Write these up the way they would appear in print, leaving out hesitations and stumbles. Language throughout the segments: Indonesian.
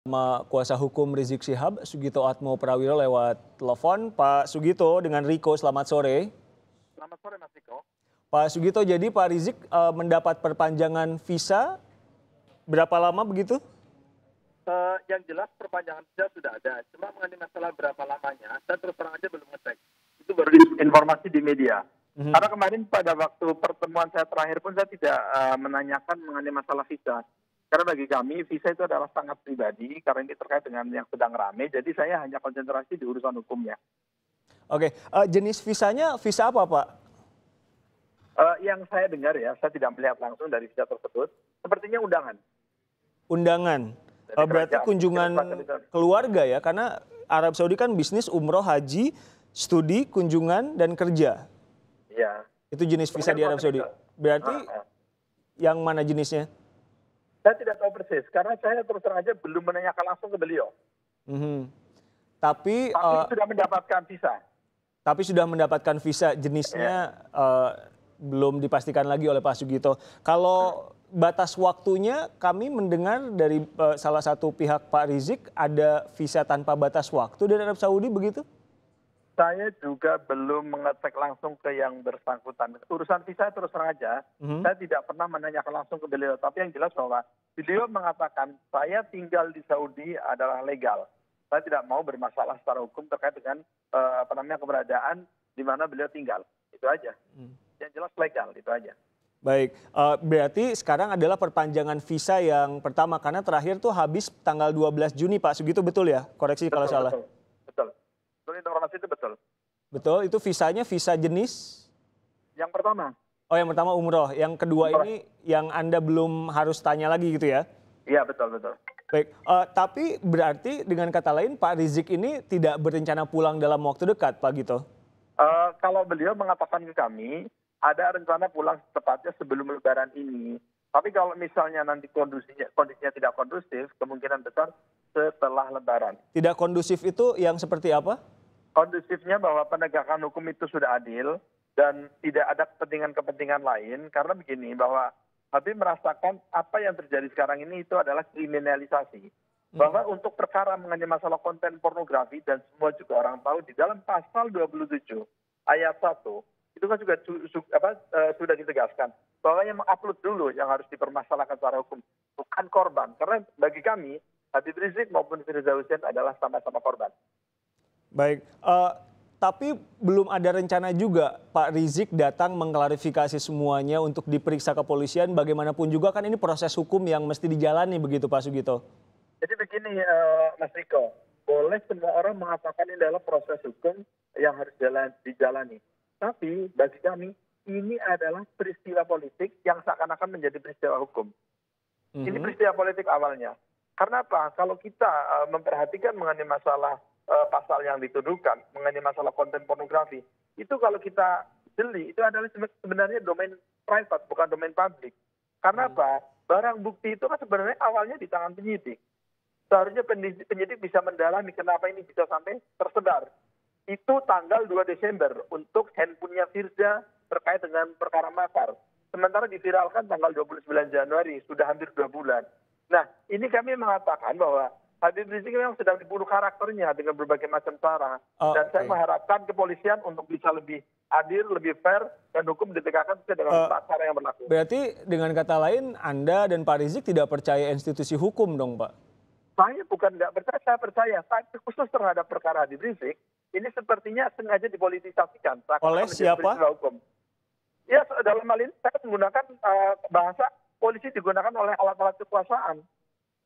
Sama kuasa hukum Rizik Syihab, Sugito Atmo Prawiro lewat telepon. Pak Sugito dengan Riko, selamat sore. Selamat sore Mas Riko. Pak Sugito, jadi Pak Rizik mendapat perpanjangan visa berapa lama begitu? Yang jelas perpanjangan visa sudah ada, cuma mengenai masalah berapa lamanya, saya terus terang aja belum ngecek. Itu baru informasi di media. Karena kemarin pada waktu pertemuan saya terakhir pun saya tidak menanyakan mengenai masalah visa. Karena bagi kami visa itu adalah sangat pribadi karena ini terkait dengan yang sedang ramai. Jadi saya hanya konsentrasi di urusan hukumnya. Oke, jenis visanya visa apa Pak? Yang saya dengar ya, saya tidak melihat langsung dari visa tersebut. Sepertinya undangan. Undangan. Berarti kunjungan keluarga ya, karena Arab Saudi kan bisnis, umroh, haji, studi, kunjungan, dan kerja. Iya. Itu jenis visa di Arab Saudi. Berarti yang mana jenisnya? Saya tidak tahu persis, karena saya terus terang aja belum menanyakan langsung ke beliau. Tapi sudah mendapatkan visa. Tapi sudah mendapatkan visa, jenisnya belum dipastikan lagi oleh Pak Sugito. Kalau batas waktunya, kami mendengar dari salah satu pihak Pak Rizik ada visa tanpa batas waktu dari Arab Saudi, begitu? Saya juga belum mengecek langsung ke yang bersangkutan. Urusan visa terus terang aja, saya tidak pernah menanyakan langsung ke beliau. Tapi yang jelas bahwa beliau mengatakan saya tinggal di Saudi adalah legal. Saya tidak mau bermasalah secara hukum terkait dengan keberadaan di mana beliau tinggal. Itu aja. Yang jelas legal, itu aja. Baik, berarti sekarang adalah perpanjangan visa yang pertama, karena terakhir tuh habis tanggal 12 Juni Pak Sugito, betul ya? Koreksi kalau salah. Betul. Informasi itu betul. Betul, itu visanya visa jenis? Yang pertama. Oh, yang pertama umroh, yang kedua ini yang Anda belum harus tanya lagi gitu ya? Iya, betul. Baik, tapi berarti dengan kata lain Pak Rizik ini tidak berencana pulang dalam waktu dekat, Pak Gito? Kalau beliau mengatakan ke kami, ada rencana pulang secepatnya sebelum Lebaran ini. Tapi kalau misalnya nanti kondisinya tidak kondusif, kemungkinan besar setelah Lebaran. Tidak kondusif itu yang seperti apa? Kondusifnya bahwa penegakan hukum itu sudah adil dan tidak ada kepentingan-kepentingan lain. Karena begini, bahwa Habib merasakan apa yang terjadi sekarang ini itu adalah kriminalisasi. Bahwa untuk perkara mengenai masalah konten pornografi dan semua juga orang tahu di dalam pasal 27 ayat 1 itu kan juga sudah ditegaskan bahwa yang mengupload dulu yang harus dipermasalahkan secara hukum, bukan korban. Karena bagi kami Habib Rizik maupun Firza Hussein adalah sama-sama korban. Baik, tapi belum ada rencana juga Pak Rizik datang mengklarifikasi semuanya untuk diperiksa kepolisian. Bagaimanapun juga kan ini proses hukum yang mesti dijalani, begitu Pak Sugito? Jadi begini Mas Riko, boleh semua orang mengatakan ini adalah proses hukum yang harus dijalani. Tapi bagi kami ini adalah peristiwa politik yang seakan-akan menjadi peristiwa hukum. Ini peristiwa politik awalnya. Karena apa? Kalau kita memperhatikan mengenai masalah pasal yang dituduhkan, mengenai masalah konten pornografi, itu kalau kita jeli, itu adalah sebenarnya domain private, bukan domain publik. Karena apa? Barang bukti itu kan sebenarnya awalnya di tangan penyidik. Seharusnya penyidik bisa mendalami kenapa ini bisa sampai tersebar. Itu tanggal 2 Desember untuk handphonenya Firza terkait dengan perkara makar. Sementara diviralkan tanggal 29 Januari, sudah hampir 2 bulan. Nah, ini kami mengatakan bahwa Habib Rizik memang sedang dibunuh karakternya dengan berbagai macam cara. Dan saya mengharapkan kepolisian untuk bisa lebih adil, lebih fair, dan hukum ditegakkan sesuai dengan cara yang berlaku. Berarti dengan kata lain, Anda dan Pak Rizik tidak percaya institusi hukum dong, Pak? Saya bukan tidak percaya, saya percaya. Tapi khusus terhadap perkara Habib Rizik, ini sepertinya sengaja dipolitisasikan. Oleh siapa? Hukum. Ya, dalam hal ini saya menggunakan bahasa polisi digunakan oleh alat-alat kekuasaan.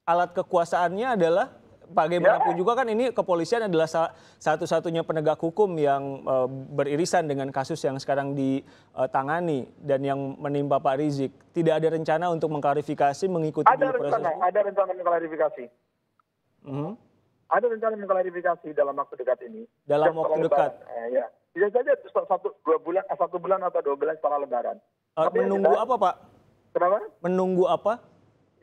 Alat kekuasaannya adalah bagaimanapun juga kan ini kepolisian adalah satu-satunya penegak hukum yang beririsan dengan kasus yang sekarang ditangani dan yang menimpa Pak Rizik. Tidak ada rencana untuk mengklarifikasi mengikuti proses? Ada rencana mengklarifikasi. Ada rencana mengklarifikasi dalam waktu dekat ini. Dalam waktu dekat? Ya. Bisa saja 1 bulan atau 2 bulan setelah Lebaran. Menunggu apa Pak? Kenapa? Menunggu apa?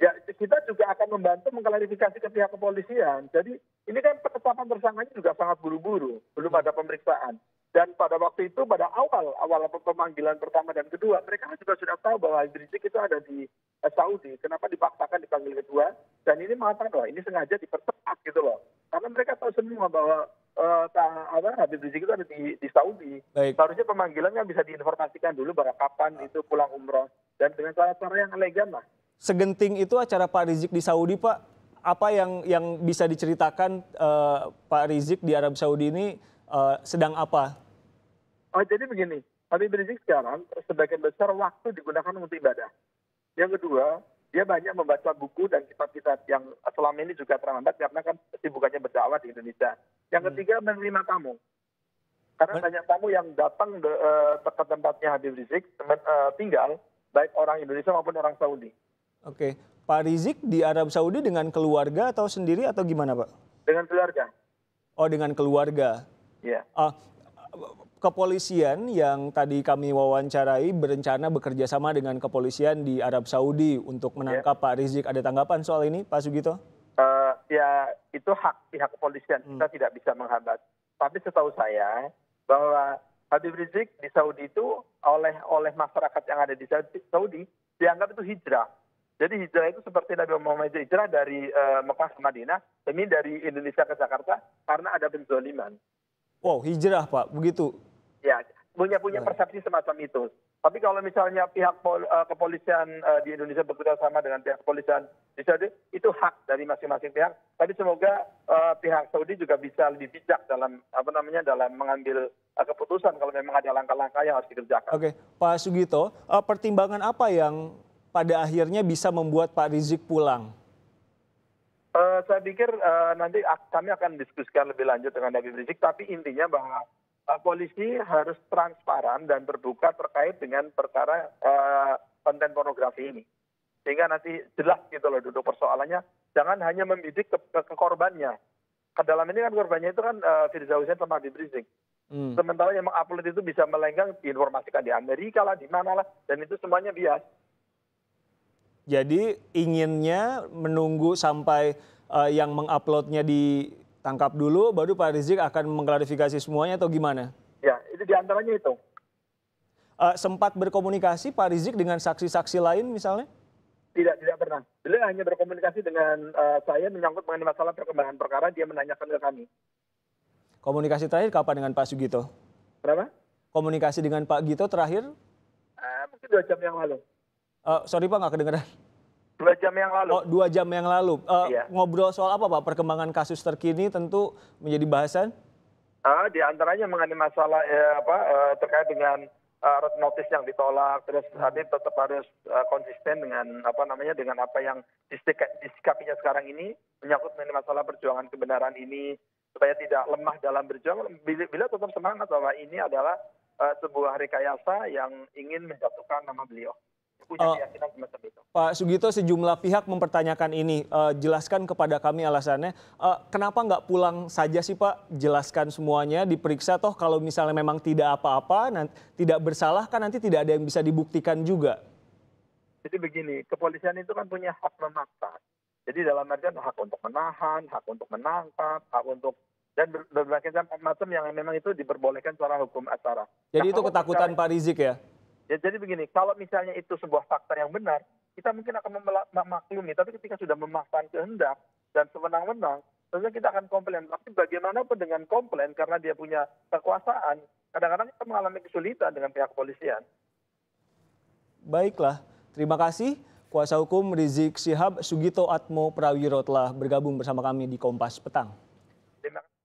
Ya, kita juga akan membantu mengklarifikasi ke pihak kepolisian. Jadi ini kan penetapan tersangkanya juga sangat buru-buru, belum ada pemeriksaan. Dan pada waktu itu, pada awal pemanggilan pertama dan kedua, mereka juga sudah tahu bahwa Habib Rizik itu ada di Saudi. Kenapa dipaksakan dipanggil kedua? Dan ini mengatakan bahwa ini sengaja dipercepat gitu loh. Karena mereka tahu semua bahwa Habib Rizik itu ada di Saudi. Baik. Seharusnya pemanggilannya bisa diinformasikan dulu bahwa kapan itu pulang umroh. Dan dengan cara-cara yang elegan lah. Segenting itu acara Pak Rizik di Saudi, Pak. Apa yang bisa diceritakan Pak Rizik di Arab Saudi ini sedang apa? Oh, jadi begini, Habib Rizik sekarang sebagian besar waktu digunakan untuk ibadah. Yang kedua, dia banyak membaca buku dan kitab-kitab yang selama ini juga terhambat karena kan kesibukannya berdakwah di Indonesia. Yang ketiga, menerima tamu. Karena banyak tamu yang datang ke tempatnya Habib Rizik tinggal, baik orang Indonesia maupun orang Saudi. Oke, Pak Rizik di Arab Saudi dengan keluarga atau sendiri atau gimana, Pak? Dengan keluarga. Oh, dengan keluarga. Iya. Kepolisian yang tadi kami wawancarai berencana bekerja sama dengan kepolisian di Arab Saudi untuk menangkap Pak Rizik. Ada tanggapan soal ini, Pak Sugito? Ya, itu hak pihak kepolisian. Kita tidak bisa menghambat. Tapi setahu saya bahwa Habib Rizik di Saudi itu oleh masyarakat yang ada di Saudi dianggap itu hijrah. Jadi hijrah itu seperti Nabi Muhammad hijrah dari Mekah ke Madinah, demi dari Indonesia ke Jakarta karena ada penzoliman. Wow, hijrah, Pak, begitu? Ya, punya persepsi semacam itu. Tapi kalau misalnya pihak kepolisian di Indonesia bekerja sama dengan pihak kepolisian di Saudi, itu hak dari masing-masing pihak. Tapi semoga pihak Saudi juga bisa lebih bijak dalam dalam mengambil keputusan kalau memang ada langkah-langkah yang harus dikerjakan. Oke, Pak Sugito, pertimbangan apa yang pada akhirnya bisa membuat Pak Rizik pulang? Saya pikir nanti kami akan diskusikan lebih lanjut dengan Habib Rizik, tapi intinya bahwa polisi harus transparan dan terbuka terkait dengan perkara konten pornografi ini. Sehingga nanti jelas gitu loh duduk persoalannya, jangan hanya membidik ke korbannya. Ke dalam ini kan korbannya itu kan Firza Hussein sama Habib Rizik. Sementara yang mengupload itu bisa melenggang, diinformasikan di Amerika lah, di mana lah, dan itu semuanya bias. Jadi inginnya menunggu sampai yang menguploadnya ditangkap dulu, baru Pak Rizik akan mengklarifikasi semuanya atau gimana? Ya, itu diantaranya itu. Sempat berkomunikasi Pak Rizik dengan saksi-saksi lain misalnya? Tidak pernah. Beliau hanya berkomunikasi dengan saya menyangkut mengenai masalah perkembangan perkara, dia menanyakan ke kami. Komunikasi terakhir kapan dengan Pak Sugito? Berapa? Komunikasi dengan Pak Gito terakhir? Mungkin 2 jam yang lalu. Sorry Pak, nggak kedengeran. 2 jam yang lalu. Oh, 2 jam yang lalu. Iya. Ngobrol soal apa Pak? Perkembangan kasus terkini tentu menjadi bahasan? Di antaranya mengenai masalah terkait dengan red notice yang ditolak, terus Habib tetap harus konsisten dengan dengan apa yang disikapinya sekarang ini, menyangkut mengenai masalah perjuangan kebenaran ini, supaya tidak lemah dalam berjuang. Bila tetap semangat bahwa ini adalah sebuah rekayasa yang ingin menjatuhkan nama beliau. Punya keyakinan semacam itu. Pak Sugito, sejumlah pihak mempertanyakan ini. Jelaskan kepada kami alasannya. Kenapa nggak pulang saja sih Pak? Jelaskan semuanya, diperiksa. Toh kalau misalnya memang tidak apa-apa, tidak bersalah kan nanti tidak ada yang bisa dibuktikan juga. Jadi begini, kepolisian itu kan punya hak memaksa. Jadi dalam artian hak untuk menahan, hak untuk menangkap, hak untuk dan berbagai macam yang memang itu diperbolehkan secara hukum acara. Jadi itu ketakutan Pak Rizik ya? Ya, jadi begini, kalau misalnya itu sebuah fakta yang benar, kita mungkin akan memaklumi. Tapi ketika sudah memaksakan kehendak dan sewenang-wenang, tentunya kita akan komplain. Tapi bagaimanapun dengan komplain, karena dia punya kekuasaan, kadang-kadang kita mengalami kesulitan dengan pihak kepolisian. Baiklah, terima kasih. Kuasa hukum Rizik Syihab Sugito Atmo Prawiro telah bergabung bersama kami di Kompas Petang. Terima kasih.